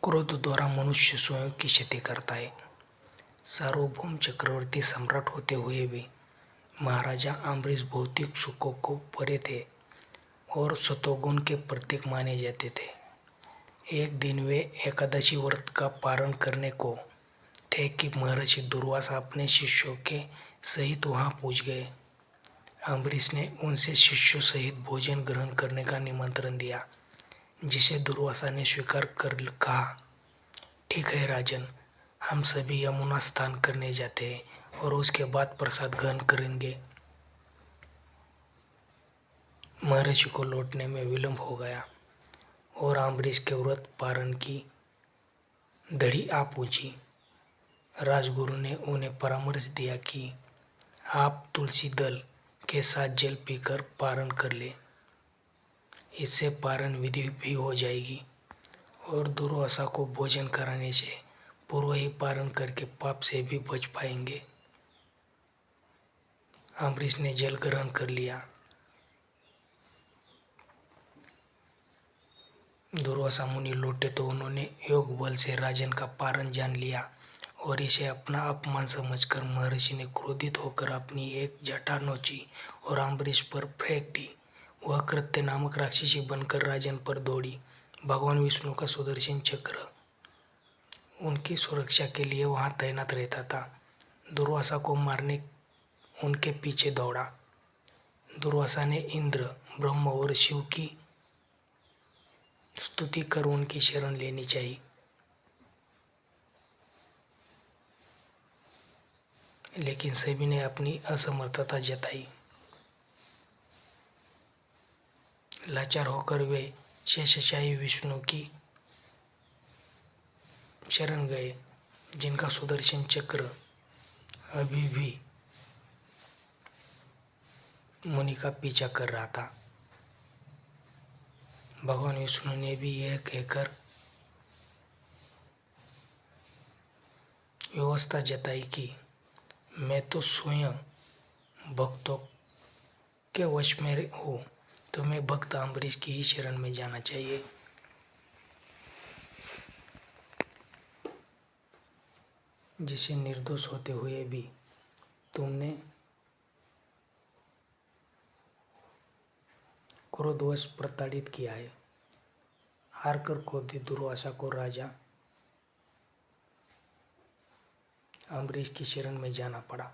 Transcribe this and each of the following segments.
क्रोध द्वारा मनुष्य स्वयं की क्षति करता है। सार्वभौम चक्रवर्ती सम्राट होते हुए भी महाराजा अम्बरीश भौतिक सुखों को परे थे और सतोगुण के प्रतीक माने जाते थे। एक दिन वे एकादशी व्रत का पारण करने को थे कि महर्षि दुर्वासा अपने शिष्यों के सहित वहां पहुंच गए। अम्बरीश ने उनसे शिष्यों सहित भोजन ग्रहण करने का निमंत्रण दिया, जिसे दुर्वासा ने स्वीकार कर कहा, ठीक है राजन, हम सभी यमुना स्नान करने जाते हैं और उसके बाद प्रसाद ग्रहण करेंगे। महर्षि को लौटने में विलंब हो गया और अम्बरीश के व्रत पारण की घड़ी आ पहुंची। राजगुरु ने उन्हें परामर्श दिया कि आप तुलसी दल के साथ जल पीकर पारण कर ले, इससे पारण विधि भी हो जाएगी और दुर्वासा को भोजन कराने से पूर्व ही पारण करके पाप से भी बच पाएंगे। अम्बरीश ने जल ग्रहण कर लिया। दुर्वासा मुनि लौटे तो उन्होंने योग बल से राजन का पारण जान लिया और इसे अपना अपमान समझकर महर्षि ने क्रोधित होकर अपनी एक जटा नोची और अम्बरीश पर फेंक दी। वह कृत्य नामक राक्षसी बनकर राजन पर दौड़ी। भगवान विष्णु का सुदर्शन चक्र उनकी सुरक्षा के लिए वहां तैनात रहता था। दुर्वासा को मारने उनके पीछे दौड़ा। दुर्वासा ने इंद्र, ब्रह्म और शिव की स्तुति कर उनकी शरण लेनी चाहिए, लेकिन सभी ने अपनी असमर्थता जताई। लाचार होकर वे शेषशाही विष्णु की शरण गए, जिनका सुदर्शन चक्र अभी भी मुनि का पीछा कर रहा था। भगवान विष्णु ने भी यह कहकर व्यवस्था जताई कि मैं तो स्वयं भक्तों के वश में हूँ, तुम्हें भक्त अम्बरीश की ही शरण में जाना चाहिए। जिसे निर्दोष होते हुए भी तुमने क्रोधवश प्रताड़ित किया है। हारकर क्रोधित दुर्वासा को राजा अम्बरीश की शरण में जाना पड़ा।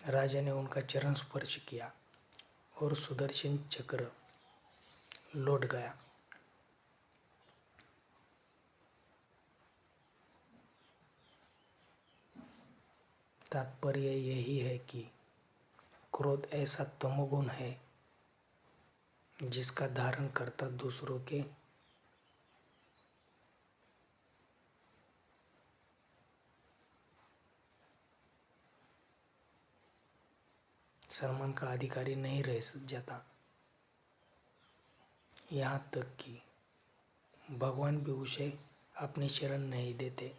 राजा ने उनका चरण स्पर्श किया और सुदर्शन चक्र लौट गया। तात्पर्य यही है कि क्रोध ऐसा तमोगुण है जिसका धारण करता दूसरों के सम्मान का अधिकारी नहीं रह जाता। यहाँ तक कि भगवान भी उसे अपनी शरण नहीं देते।